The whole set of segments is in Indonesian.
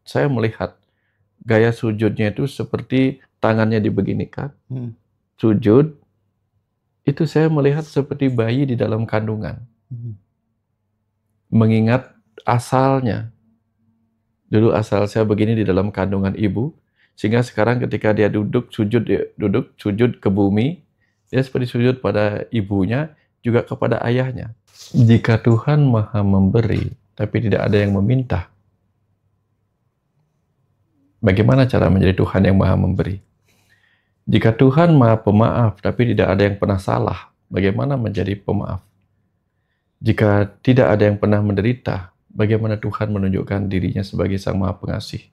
saya melihat gaya sujudnya itu seperti tangannya dibeginikan, sujud, itu saya melihat seperti bayi di dalam kandungan. Mengingat asalnya, dulu asal saya begini di dalam kandungan ibu, sehingga sekarang ketika dia duduk sujud ke bumi, dia seperti sujud pada ibunya, juga kepada ayahnya. Jika Tuhan Maha Memberi, tapi tidak ada yang meminta, bagaimana cara menjadi Tuhan yang Maha Memberi? Jika Tuhan Maha Pemaaf, tapi tidak ada yang pernah salah, bagaimana menjadi pemaaf? Jika tidak ada yang pernah menderita, bagaimana Tuhan menunjukkan dirinya sebagai Sang Maha Pengasih?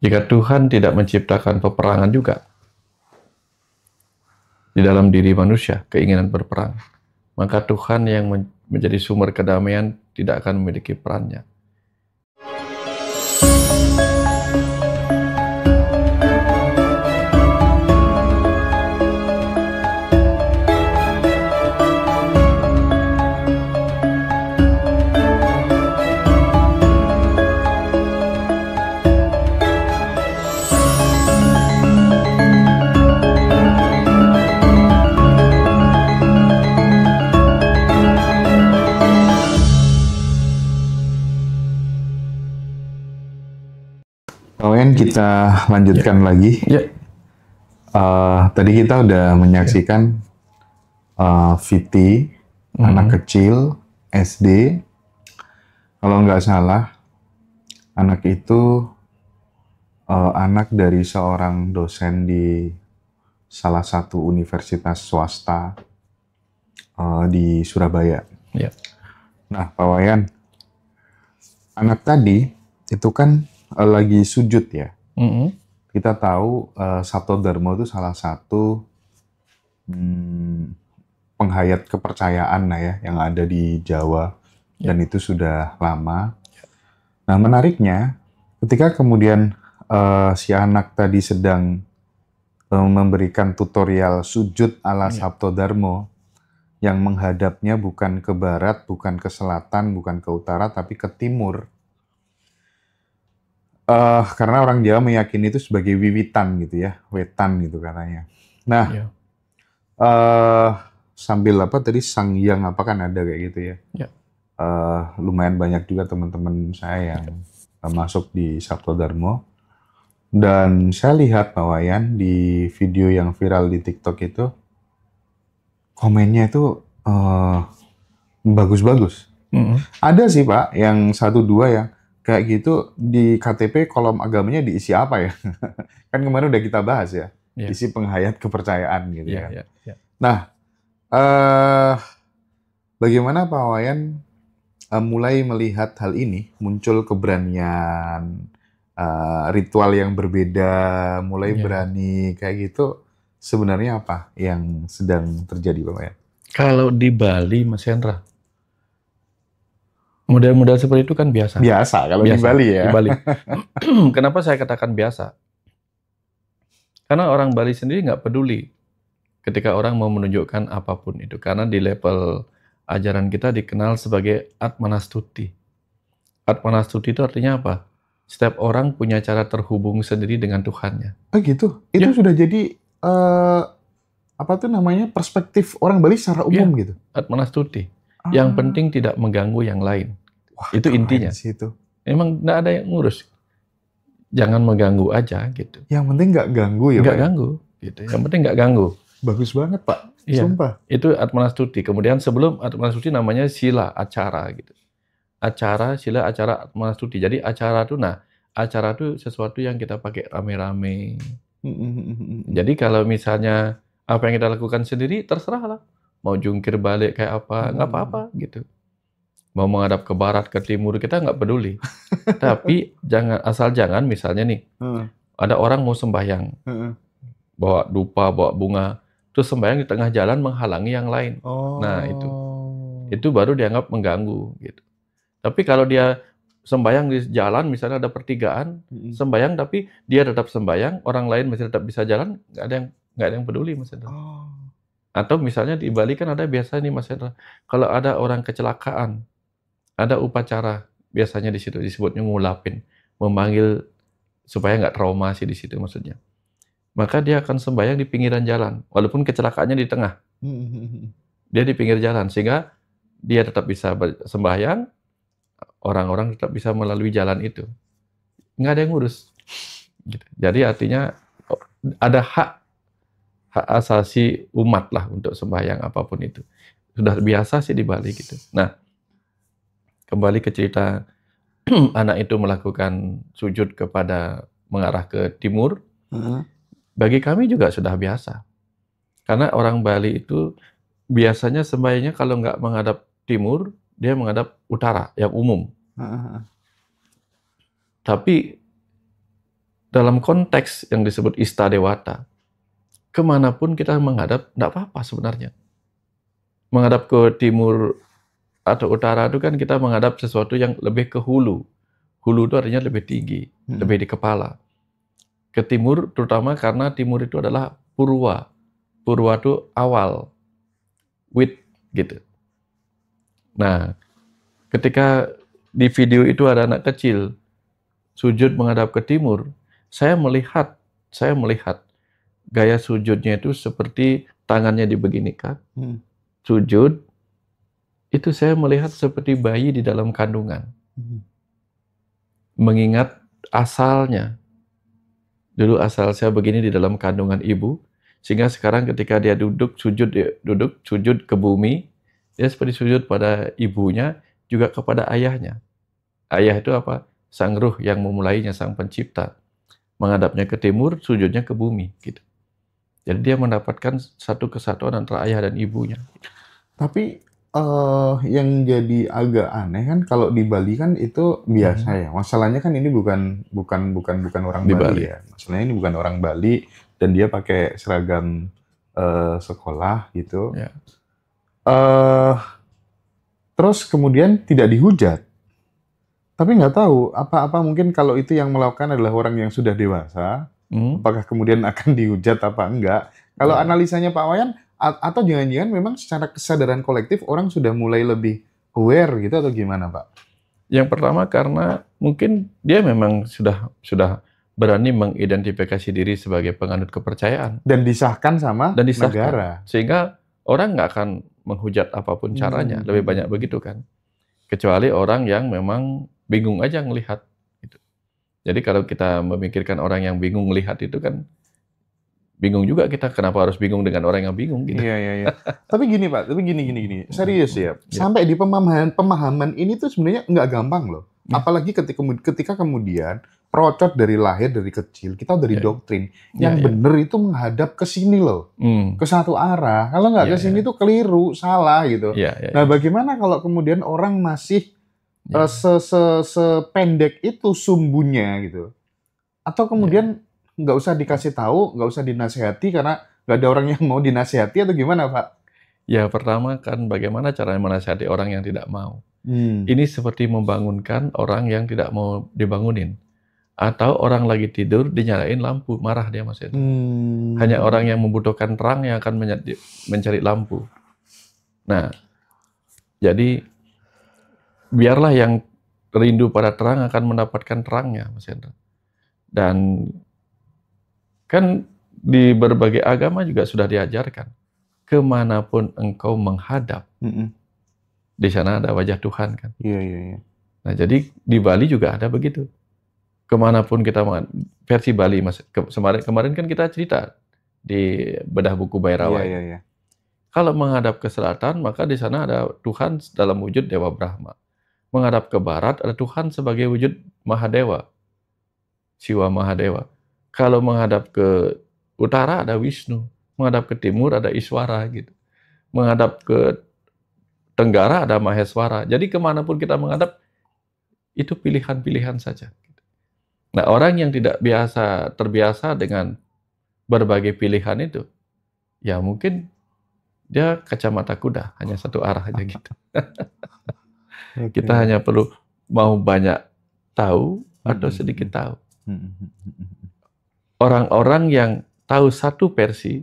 Jika Tuhan tidak menciptakan peperangan juga di dalam diri manusia, keinginan berperang, maka Tuhan yang menjadi sumber kedamaian tidak akan memiliki perannya. Kita lanjutkan lagi. Tadi kita udah menyaksikan Viti, anak kecil, SD. Kalau nggak salah, anak itu anak dari seorang dosen di salah satu universitas swasta di Surabaya. Nah, Pak Wayan, anak tadi itu kan lagi sujud ya. Kita tahu Sabto Dharma itu salah satu penghayat kepercayaan ya yang ada di Jawa dan itu sudah lama. Nah, menariknya ketika kemudian si anak tadi sedang memberikan tutorial sujud ala Sabto Dharma yang menghadapnya bukan ke barat, bukan ke selatan, bukan ke utara, tapi ke timur. Karena orang Jawa meyakini itu sebagai wiwitan gitu ya, wetan gitu katanya. Nah, sambil apa tadi Sang Hyang apa kan ada kayak gitu ya. Lumayan banyak juga teman-teman saya yang masuk di Sabto Dharma. Dan saya lihat Pak Wayan di video yang viral di TikTok itu, komennya itu bagus-bagus. Ada sih Pak, yang 1-2 yang kayak gitu di KTP kolom agamanya diisi apa ya? Kan kemarin udah kita bahas ya, isi penghayat kepercayaan gitu ya. Nah, bagaimana Pak Wayan mulai melihat hal ini, muncul keberanian, ritual yang berbeda, mulai berani kayak gitu, sebenarnya apa yang sedang terjadi Pak Wayan? Kalau di Bali, Mas Hendra, model-model seperti itu kan biasa. Biasa kalau di Bali ya. Di Bali. Kenapa saya katakan biasa? Karena orang Bali sendiri nggak peduli ketika orang mau menunjukkan apapun itu. Karena di level ajaran kita dikenal sebagai Atmanastuti. Atmanastuti itu artinya apa? Setiap orang punya cara terhubung sendiri dengan Tuhannya. Oh gitu? Itu sudah jadi apa tuh namanya perspektif orang Bali secara umum gitu? Atmanastuti. Yang penting tidak mengganggu yang lain. Wah, itu intinya. Itu. Memang nggak ada yang ngurus. Jangan mengganggu aja gitu. Yang penting nggak ganggu ya nggak Pak? Ganggu. Gitu. Yang penting nggak ganggu. Bagus banget Pak. Sumpah. Itu Atmanastuti. Kemudian sebelum Atmanastuti namanya sila, acara gitu. Acara, sila, acara, Atmanastuti. Jadi acara itu sesuatu yang kita pakai rame-rame. Jadi kalau misalnya apa yang kita lakukan sendiri, terserah lah. Mau jungkir balik kayak apa, nggak apa-apa gitu. Mau menghadap ke barat, ke timur, kita nggak peduli. Tapi jangan misalnya nih, ada orang mau sembahyang, bawa dupa, bawa bunga, terus sembahyang di tengah jalan menghalangi yang lain. Nah itu baru dianggap mengganggu gitu. Tapi kalau dia sembahyang di jalan, misalnya ada pertigaan, sembahyang tapi dia tetap sembahyang, orang lain masih tetap bisa jalan, nggak ada yang peduli Mas Hendra. Atau misalnya di Bali kan ada biasa nih Mas Hendra, kalau ada orang kecelakaan, ada upacara biasanya di situ disebutnya ngulapin, memanggil supaya nggak trauma sih di situ maksudnya. Maka dia akan sembahyang di pinggiran jalan, walaupun kecelakaannya di tengah. Dia di pinggir jalan, sehingga dia tetap bisa sembahyang, orang-orang tetap bisa melalui jalan itu. Nggak ada yang ngurus. Gitu. Jadi artinya ada hak asasi umat lah untuk sembahyang apapun itu. Sudah biasa sih di Bali gitu. Nah, kembali ke cerita anak itu melakukan sujud mengarah ke timur. Bagi kami juga sudah biasa. Karena orang Bali itu biasanya sembahyangnya kalau nggak menghadap timur, dia menghadap utara, yang umum. Tapi dalam konteks yang disebut Istadewata, kemanapun kita menghadap, nggak apa-apa sebenarnya. Menghadap ke timur atau utara itu kan kita menghadap sesuatu yang lebih ke hulu. Hulu itu artinya lebih tinggi, lebih di kepala. Ke timur terutama karena timur itu adalah purwa. Purwa itu awal, with gitu. Nah, ketika di video itu ada anak kecil sujud menghadap ke timur, saya melihat gaya sujudnya itu seperti tangannya dibeginikan. Sujud, itu saya melihat seperti bayi di dalam kandungan. Mengingat asalnya. Dulu asal saya begini di dalam kandungan ibu, sehingga sekarang ketika dia duduk sujud ke bumi, dia seperti sujud pada ibunya, juga kepada ayahnya. Ayah itu apa? Sang ruh yang memulainya, sang pencipta. Menghadapnya ke timur, sujudnya ke bumi. Gitu. Jadi dia mendapatkan satu kesatuan antara ayah dan ibunya. Tapi yang jadi agak aneh kan kalau di Bali kan itu biasa ya. Masalahnya kan ini bukan orang Bali ya. Masalahnya ini bukan orang Bali dan dia pakai seragam sekolah gitu. Ya. Terus kemudian tidak dihujat. Tapi nggak tahu apa mungkin kalau itu yang melakukan adalah orang yang sudah dewasa, apakah kemudian akan dihujat apa enggak? Kalau analisanya Pak Wayan, atau jangan-jangan memang secara kesadaran kolektif orang sudah mulai lebih aware gitu atau gimana Pak? Yang pertama karena mungkin dia memang sudah berani mengidentifikasi diri sebagai penganut kepercayaan. Dan disahkan sama negara. Sehingga orang nggak akan menghujat apapun caranya, lebih banyak begitu kan. Kecuali orang yang memang bingung aja ngelihat. Gitu. Jadi kalau kita memikirkan orang yang bingung melihat itu kan, bingung juga kita, kenapa harus bingung dengan orang yang bingung gitu. Iya. Tapi gini Pak, gini. Serius ya, sampai di pemahaman ini tuh sebenarnya nggak gampang loh. Apalagi ketika kemudian procot dari lahir, dari kecil, kita udah didoktrin. Yang bener itu menghadap ke sini loh, ke satu arah. Kalau nggak ke sini tuh keliru, salah gitu. Nah bagaimana kalau kemudian orang masih sependek itu sumbunya gitu? Atau kemudian nggak usah dikasih tahu, nggak usah dinasehati karena nggak ada orang yang mau dinasehati atau gimana Pak? Ya pertama kan bagaimana caranya menasehati orang yang tidak mau. Ini seperti membangunkan orang yang tidak mau dibangunin. Atau orang lagi tidur dinyalain lampu, marah dia Mas itu. Hanya orang yang membutuhkan terang yang akan mencari lampu. Nah, jadi biarlah yang rindu pada terang akan mendapatkan terangnya Mas Hendra. Dan kan di berbagai agama juga sudah diajarkan, kemanapun engkau menghadap, di sana ada wajah Tuhan kan. Iya. Nah jadi di Bali juga ada begitu. Kemanapun kita versi Bali Mas, kemarin kan kita cerita di bedah buku Bhairawa. Iya. Kalau menghadap ke selatan maka di sana ada Tuhan dalam wujud Dewa Brahma. Menghadap ke barat ada Tuhan sebagai wujud Mahadewa, Siwa Mahadewa. Kalau menghadap ke utara ada Wisnu, menghadap ke timur ada Iswara gitu. Menghadap ke tenggara ada Maheswara. Jadi kemanapun kita menghadap itu pilihan-pilihan saja. Nah orang yang tidak terbiasa dengan berbagai pilihan itu, ya mungkin dia kacamata kuda, hanya satu arah aja gitu. Kita hanya perlu mau banyak tahu atau sedikit tahu. Orang-orang yang tahu satu versi,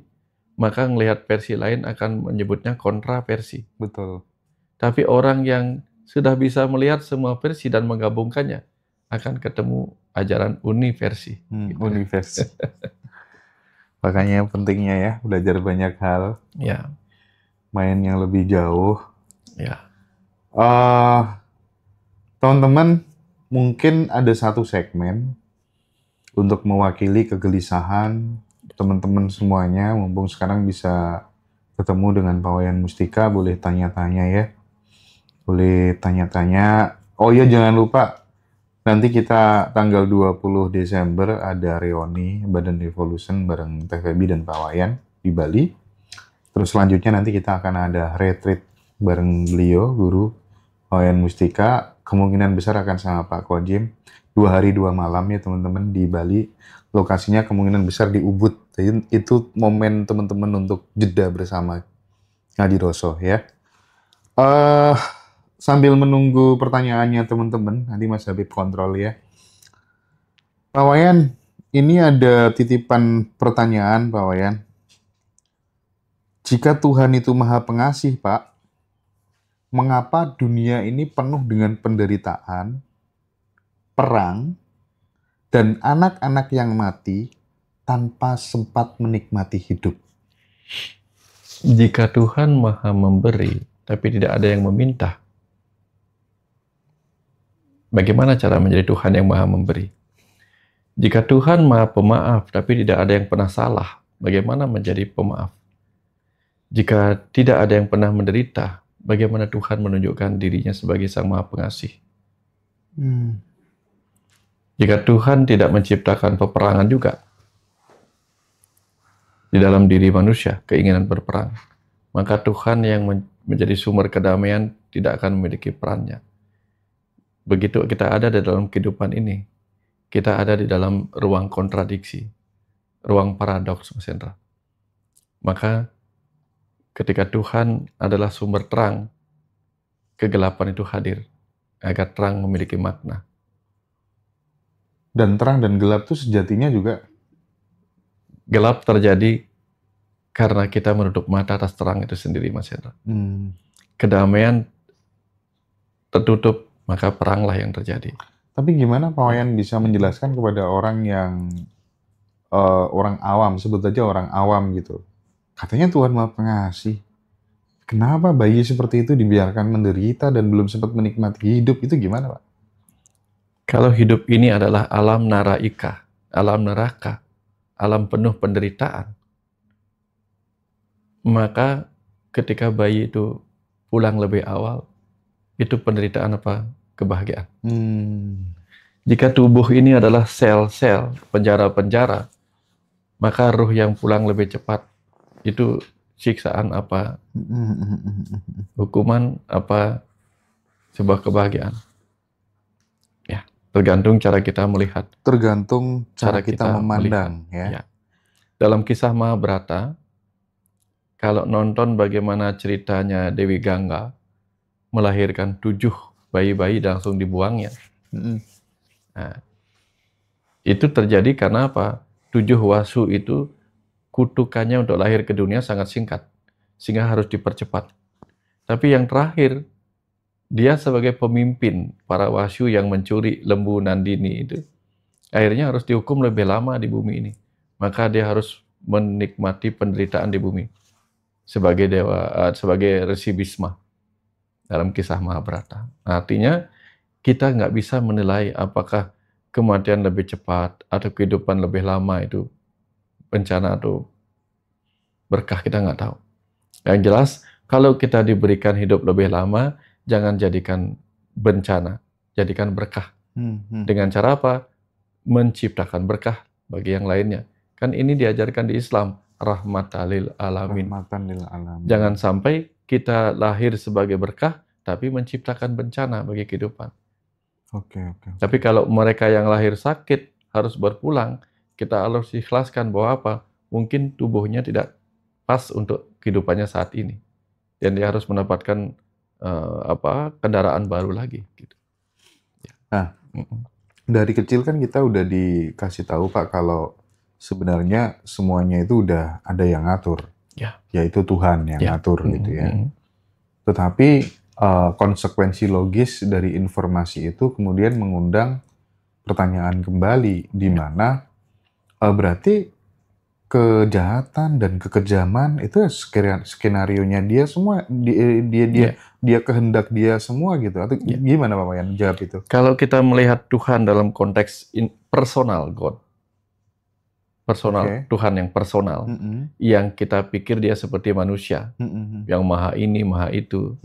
maka melihat versi lain akan menyebutnya kontraversi. Betul. Tapi orang yang sudah bisa melihat semua versi dan menggabungkannya, akan ketemu ajaran universi. Gitu. Universi. Makanya pentingnya ya, belajar banyak hal, Ya, main yang lebih jauh. ya. Eh, Teman-teman, mungkin ada satu segmen untuk mewakili kegelisahan teman-teman semuanya, mumpung sekarang bisa ketemu dengan Pak Wayan Mustika, boleh tanya-tanya ya. Boleh tanya-tanya. Oh iya, jangan lupa, nanti kita tanggal 20 Desember ada reuni Badan Revolution bareng Teh Febi dan Pak Wayan di Bali. Terus selanjutnya nanti kita akan ada retreat bareng beliau, Guru Wayan Mustika. Kemungkinan besar akan sama Pak Kojim. 2 hari 2 malam ya teman-teman di Bali. Lokasinya kemungkinan besar di Ubud. Jadi itu momen teman-teman untuk jeda bersama Ngadi Roso ya. Sambil menunggu pertanyaannya teman-teman, nanti Mas Habib kontrol ya. Pak Wayan, ini ada titipan pertanyaan Pak Wayan. Jika Tuhan itu Maha Pengasih, Pak, mengapa dunia ini penuh dengan penderitaan, perang, dan anak-anak yang mati tanpa sempat menikmati hidup? Jika Tuhan Maha Memberi, tapi tidak ada yang meminta, bagaimana cara menjadi Tuhan yang Maha Memberi? Jika Tuhan Maha Pemaaf, tapi tidak ada yang pernah salah, bagaimana menjadi pemaaf? Jika tidak ada yang pernah menderita, bagaimana Tuhan menunjukkan dirinya sebagai Sang Maha Pengasih? Jika Tuhan tidak menciptakan peperangan juga di dalam diri manusia, keinginan berperang, maka Tuhan yang menjadi sumber kedamaian tidak akan memiliki perannya. Begitu kita ada di dalam kehidupan ini, kita ada di dalam ruang kontradiksi, ruang paradoks, Mas Hendra. Maka ketika Tuhan adalah sumber terang, kegelapan itu hadir, agar terang memiliki makna. Dan terang dan gelap itu sejatinya juga Gelap terjadi karena kita menutup mata atas terang itu sendiri, Mas Hendra. Kedamaian tertutup, maka peranglah yang terjadi. Tapi gimana Pak Wayan bisa menjelaskan kepada orang yang orang awam, sebut aja orang awam gitu. Katanya Tuhan Maha Pengasih. Kenapa bayi seperti itu dibiarkan menderita dan belum sempat menikmati hidup? Itu gimana, Pak? Kalau hidup ini adalah alam naraika, alam neraka, alam penuh penderitaan, maka ketika bayi itu pulang lebih awal, itu penderitaan apa? Kebahagiaan. Jika tubuh ini adalah sel-sel, penjara-penjara, maka ruh yang pulang lebih cepat, itu siksaan apa? Hukuman apa? Sebuah kebahagiaan. Ya, tergantung cara kita melihat. Tergantung cara kita memandang. Ya. Dalam kisah Mahabharata, kalau nonton bagaimana ceritanya Dewi Gangga melahirkan 7 bayi-bayi dan langsung dibuangnya. Nah, itu terjadi karena apa? 7 wasu itu kutukannya untuk lahir ke dunia sangat singkat, sehingga harus dipercepat. Tapi yang terakhir, dia sebagai pemimpin para wasu yang mencuri lembu Nandini itu, akhirnya harus dihukum lebih lama di bumi ini. Maka dia harus menikmati penderitaan di bumi sebagai dewa, sebagai Resi Bhisma dalam kisah Mahabharata. Artinya kita nggak bisa menilai apakah kematian lebih cepat atau kehidupan lebih lama itu bencana atau berkah, kita nggak tahu. Yang jelas, kalau kita diberikan hidup lebih lama, jangan jadikan bencana, jadikan berkah. Dengan cara apa? Menciptakan berkah bagi yang lainnya. Kan ini diajarkan di Islam, rahmatan lil alamin. Jangan sampai kita lahir sebagai berkah, tapi menciptakan bencana bagi kehidupan. Tapi kalau mereka yang lahir sakit, harus berpulang, kita harus ikhlaskan bahwa apa? Mungkin tubuhnya tidak pas untuk kehidupannya saat ini. Dan dia harus mendapatkan kendaraan baru lagi. Gitu. Nah, dari kecil kan kita udah dikasih tahu Pak kalau sebenarnya semuanya itu udah ada yang ngatur. Yaitu Tuhan yang ngatur gitu ya. Tetapi konsekuensi logis dari informasi itu kemudian mengundang pertanyaan kembali, di mana berarti kejahatan dan kekejaman itu skenarionya dia semua, Ya. dia kehendak dia semua gitu, atau Ya. gimana Pak Wayan jawab itu? Kalau kita melihat Tuhan dalam konteks personal God, personal Oke. Tuhan yang personal, yang kita pikir dia seperti manusia, yang maha ini, maha itu,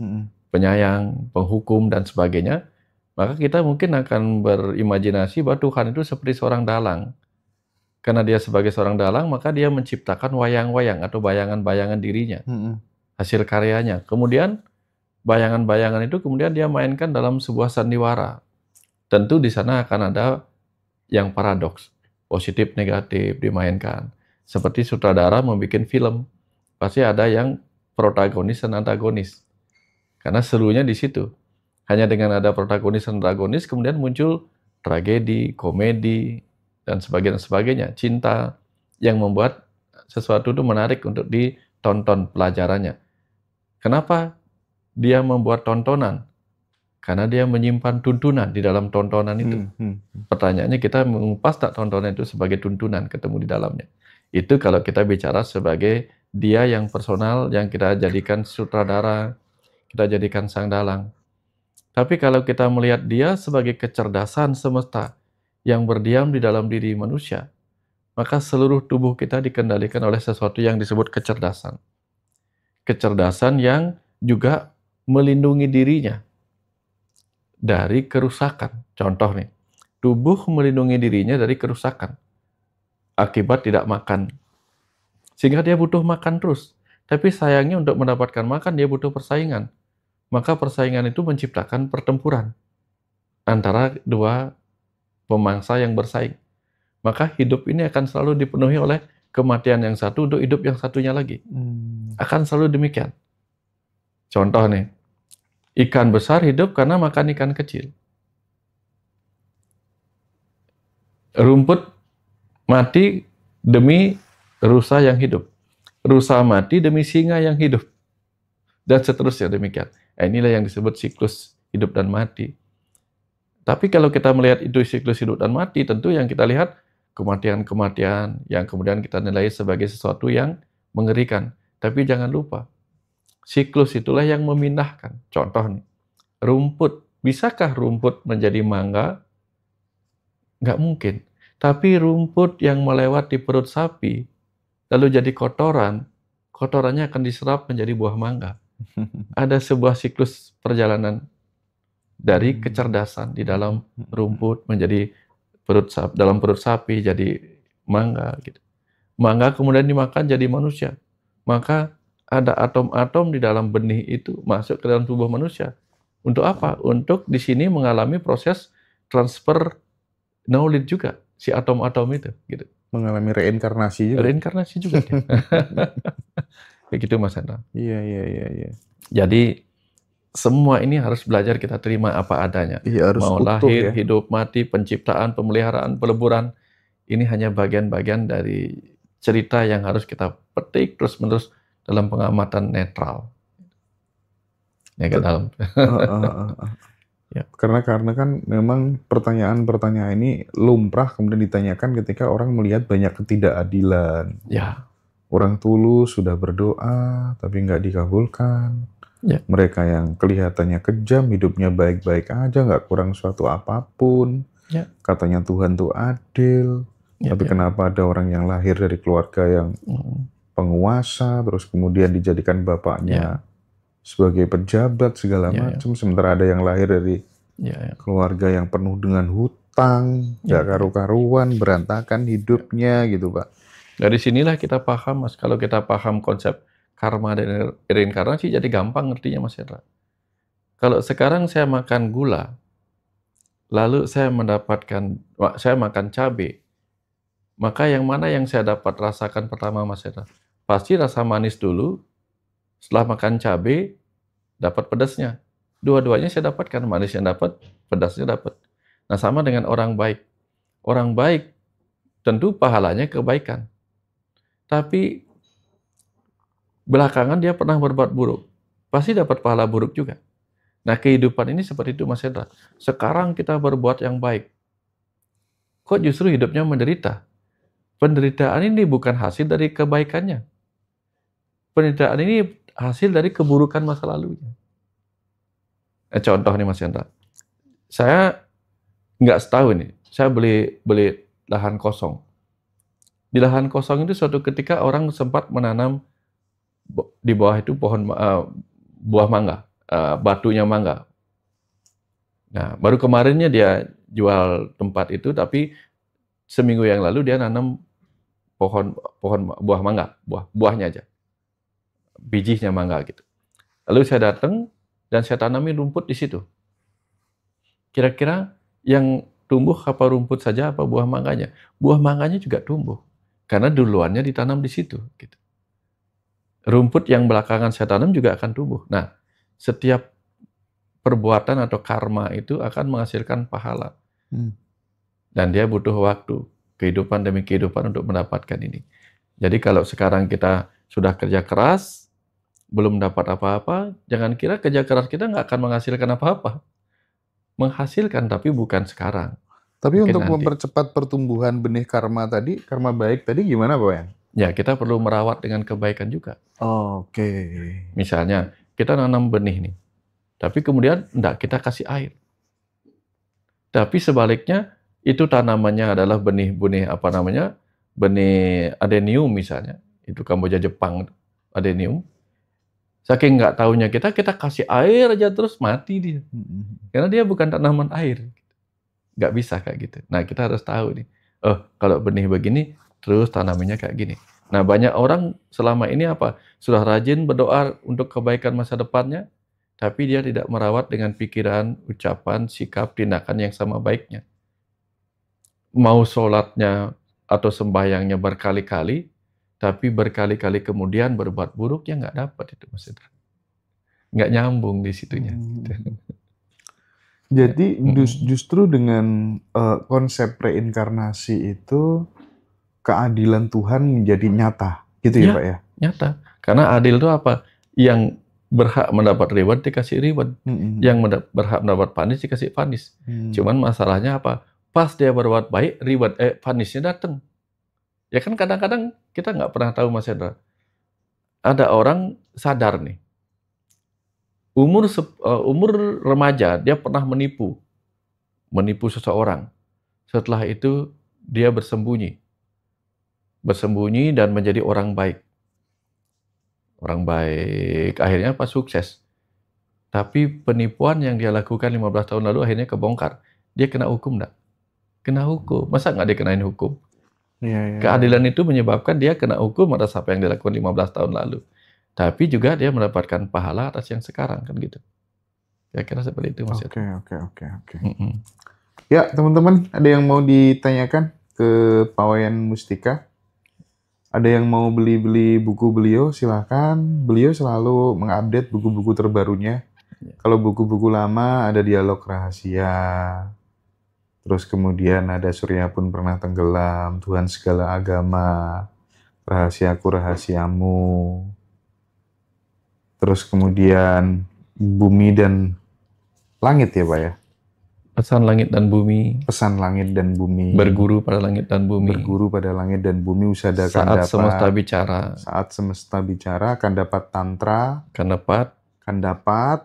penyayang, penghukum, dan sebagainya, maka kita mungkin akan berimajinasi bahwa Tuhan itu seperti seorang dalang. Karena dia sebagai seorang dalang, maka dia menciptakan wayang-wayang atau bayangan-bayangan dirinya, hasil karyanya. Kemudian bayangan-bayangan itu kemudian dia mainkan dalam sebuah sandiwara. Tentu di sana akan ada yang paradoks, positif negatif dimainkan. Seperti sutradara membuat film, pasti ada yang protagonis dan antagonis. Karena serunya di situ. Hanya dengan ada protagonis dan antagonis, kemudian muncul tragedi, komedi, dan sebagainya. Cinta yang membuat sesuatu itu menarik untuk ditonton pelajarannya. Kenapa dia membuat tontonan? Karena dia menyimpan tuntunan di dalam tontonan itu. Pertanyaannya, kita mengupas tak tontonan itu sebagai tuntunan ketemu di dalamnya. Itu kalau kita bicara sebagai dia yang personal, yang kita jadikan sutradara, kita jadikan sang dalang. Tapi kalau kita melihat dia sebagai kecerdasan semesta yang berdiam di dalam diri manusia, maka seluruh tubuh kita dikendalikan oleh sesuatu yang disebut kecerdasan. Kecerdasan yang juga melindungi dirinya dari kerusakan. Contoh nih, tubuh melindungi dirinya dari kerusakan akibat tidak makan. Sehingga dia butuh makan terus. Tapi sayangnya untuk mendapatkan makan dia butuh persaingan. Maka persaingan itu menciptakan pertempuran antara dua pemangsa yang bersaing. Maka hidup ini akan selalu dipenuhi oleh kematian yang satu untuk hidup yang satunya lagi. Akan selalu demikian. Contoh nih, ikan besar hidup karena makan ikan kecil. Rumput mati demi rusa yang hidup. Rusa mati demi singa yang hidup. Dan seterusnya demikian. Inilah yang disebut siklus hidup dan mati. Tapi kalau kita melihat itu siklus hidup dan mati, tentu yang kita lihat kematian-kematian yang kemudian kita nilai sebagai sesuatu yang mengerikan. Tapi jangan lupa, siklus itulah yang memindahkan. Contoh nih, rumput. Bisakah rumput menjadi mangga? Nggak mungkin. Tapi rumput yang melewati perut sapi, lalu jadi kotoran, kotorannya akan diserap menjadi buah mangga. Ada sebuah siklus perjalanan dari kecerdasan di dalam rumput menjadi dalam perut sapi jadi mangga. Gitu. Mangga kemudian dimakan jadi manusia. Maka ada atom-atom di dalam benih itu masuk ke dalam tubuh manusia. Untuk apa? Untuk di sini mengalami proses transfer knowledge juga si atom-atom itu. Gitu. Mengalami reinkarnasi juga. Reinkarnasi juga. Begitu Mas Hendra. Iya. Jadi semua ini harus belajar kita terima apa adanya. Iya, harus mau utuh, lahir, ya. hidup, mati, penciptaan, pemeliharaan, peleburan. Ini hanya bagian-bagian dari cerita yang harus kita petik terus-menerus dalam pengamatan netral. Ya, ke dalam. Ya. Karena kan memang pertanyaan-pertanyaan ini lumrah kemudian ditanyakan ketika orang melihat banyak ketidakadilan. Ya. Orang tulus sudah berdoa tapi nggak dikabulkan. Ya. Mereka yang kelihatannya kejam, hidupnya baik-baik aja, nggak kurang suatu apapun. Ya. Katanya Tuhan tuh adil. Ya, tapi kenapa ada orang yang lahir dari keluarga yang penguasa, terus kemudian dijadikan bapaknya sebagai pejabat segala macam, sementara ada yang lahir dari keluarga yang penuh dengan hutang, nggak karu-karuan, berantakan hidupnya gitu Pak. Dari sinilah kita paham Mas, kalau kita paham konsep karma dan reinkarnasi jadi gampang ngertinya Mas Hendra. Kalau sekarang saya makan gula, lalu saya makan cabai, maka yang mana yang saya dapat rasakan pertama Mas Hendra? Pasti rasa manis dulu, setelah makan cabai dapat pedasnya. Dua-duanya saya dapatkan, manisnya dapat, pedasnya dapat. Nah sama dengan orang baik. Orang baik tentu pahalanya kebaikan. Tapi belakangan dia pernah berbuat buruk, pasti dapat pahala buruk juga. Nah, kehidupan ini seperti itu, Mas Hendra. Sekarang kita berbuat yang baik. Kok justru hidupnya menderita? Penderitaan ini bukan hasil dari kebaikannya. Penderitaan ini hasil dari keburukan masa lalunya. Contoh nih, Mas Hendra. Saya nggak setahun nih, saya beli lahan kosong. Di lahan kosong itu suatu ketika orang sempat menanam di bawah itu pohon buah mangga, batunya mangga. Nah, baru kemarinnya dia jual tempat itu, tapi seminggu yang lalu dia nanam pohon buah mangga, buahnya aja, bijinya mangga gitu. Lalu saya datang dan saya tanami rumput di situ. Kira-kira yang tumbuh apa rumput saja apa buah mangganya? Buah mangganya juga tumbuh karena duluannya ditanam di situ. Gitu. Rumput yang belakangan saya tanam juga akan tumbuh. Nah, setiap perbuatan atau karma itu akan menghasilkan pahala. Dan dia butuh waktu, kehidupan demi kehidupan untuk mendapatkan ini. Jadi kalau sekarang kita sudah kerja keras, belum dapat apa-apa, jangan kira kerja keras kita nggak akan menghasilkan apa-apa. Menghasilkan, tapi bukan sekarang. Tapi Mungkin untuk nanti. mempercepat pertumbuhan benih karma tadi, karma baik tadi gimana Pak Wayan? Ya, kita perlu merawat dengan kebaikan juga. Oke. Misalnya, kita nanam benih nih, tapi kemudian enggak kita kasih air. Tapi sebaliknya, itu tanamannya adalah benih-benih benih adenium misalnya. Itu Kamboja Jepang, adenium. Saking nggak tahunya kita kasih air aja terus mati dia. Karena dia bukan tanaman air. Nggak bisa kayak gitu. Nah, kita harus tahu nih. Oh, kalau benih begini, terus tanamannya kayak gini. Nah, banyak orang selama ini sudah rajin berdoa untuk kebaikan masa depannya, tapi dia tidak merawat dengan pikiran, ucapan, sikap, tindakan yang sama baiknya. Mau sholatnya atau sembahyangnya berkali-kali, tapi berkali-kali kemudian berbuat buruk, ya nggak dapat itu, Mas Indra. Nggak nyambung di situnya. Jadi justru dengan konsep reinkarnasi itu keadilan Tuhan menjadi nyata, gitu ya Pak ya? Nyata. Karena adil itu apa? Yang berhak mendapat reward dikasih reward, yang berhak mendapat panis dikasih panis. Cuman masalahnya apa? Pas dia berbuat baik, reward panisnya datang. Ya kan kadang-kadang kita nggak pernah tahu, Mas Hendra. Ada orang sadar nih, umur remaja dia pernah menipu seseorang. Setelah itu dia bersembunyi dan menjadi orang baik. Orang baik akhirnya sukses. Tapi penipuan yang dia lakukan 15 tahun lalu akhirnya kebongkar. Dia kena hukum enggak? Kena hukum. Masa nggak dikenain hukum? Keadilan itu menyebabkan dia kena hukum atas apa yang dilakukan 15 tahun lalu. Tapi juga dia mendapatkan pahala atas yang sekarang, kan gitu. Kira-kira seperti itu, Mas. Oke. Ya, teman-teman, ada yang mau ditanyakan ke Pak Wayan Mustika? Ada yang mau beli buku beliau, silakan. Beliau selalu mengupdate buku-buku terbarunya. Kalau buku-buku lama ada Dialog Rahasia. Terus kemudian ada Surya Pun Pernah Tenggelam, Tuhan Segala Agama, Rahasiaku Rahasiamu. Terus kemudian Bumi dan Langit ya Pak ya? Pesan Langit dan Bumi. Pesan Langit dan Bumi. Berguru pada Langit dan Bumi. Berguru pada Langit dan Bumi. Usada akan dapat. Saat semesta bicara. Saat semesta bicara akan dapat tantra. Akan dapat.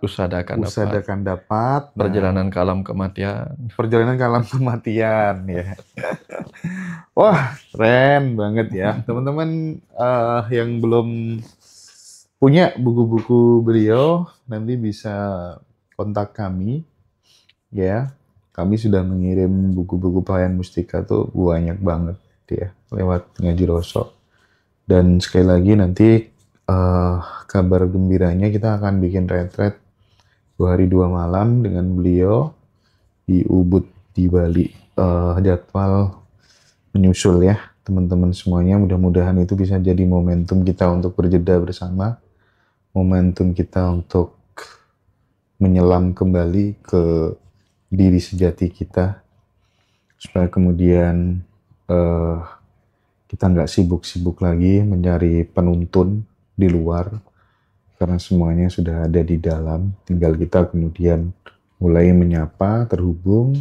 Usada akan dapat. Perjalanan ke alam kematian. Perjalanan ke alam kematian ya. Wah, keren banget ya. Teman-teman yang belum punya buku-buku beliau, nanti bisa kontak kami. Ya, kami sudah mengirim buku-buku Pak Wayan Mustika tuh banyak banget ya, lewat Ngaji Rosok. Dan sekali lagi nanti kabar gembiranya kita akan bikin retret 2 hari 2 malam dengan beliau di Ubud di Bali. Jadwal menyusul ya teman-teman semuanya. Mudah-mudahan itu bisa jadi momentum kita untuk berjeda bersama, momentum kita untuk menyelam kembali ke diri sejati kita, supaya kemudian kita nggak sibuk-sibuk lagi mencari penuntun di luar. karena semuanya sudah ada di dalam. Tinggal kita kemudian mulai menyapa, terhubung,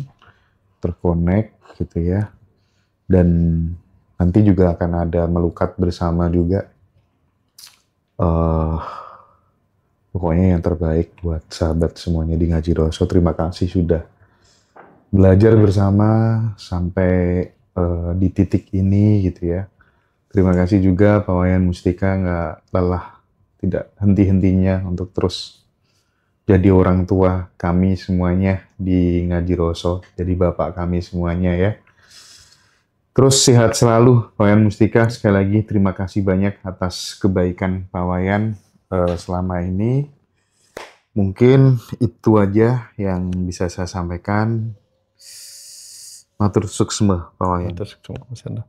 terkonek gitu ya. Dan nanti juga akan ada melukat bersama juga. Pokoknya yang terbaik buat sahabat semuanya di Ngaji Roso. Terima kasih sudah belajar bersama sampai di titik ini gitu ya. Terima kasih juga Pak Wayan Mustika nggak lelah, tidak henti-hentinya untuk terus jadi orang tua kami semuanya di Ngaji Roso, jadi bapak kami semuanya ya. Terus sehat selalu Pak Wayan Mustika. Sekali lagi terima kasih banyak atas kebaikan Pak Wayan selama ini. Mungkin itu aja yang bisa saya sampaikan. Matur suksma Pak Wayan. Matur suksma.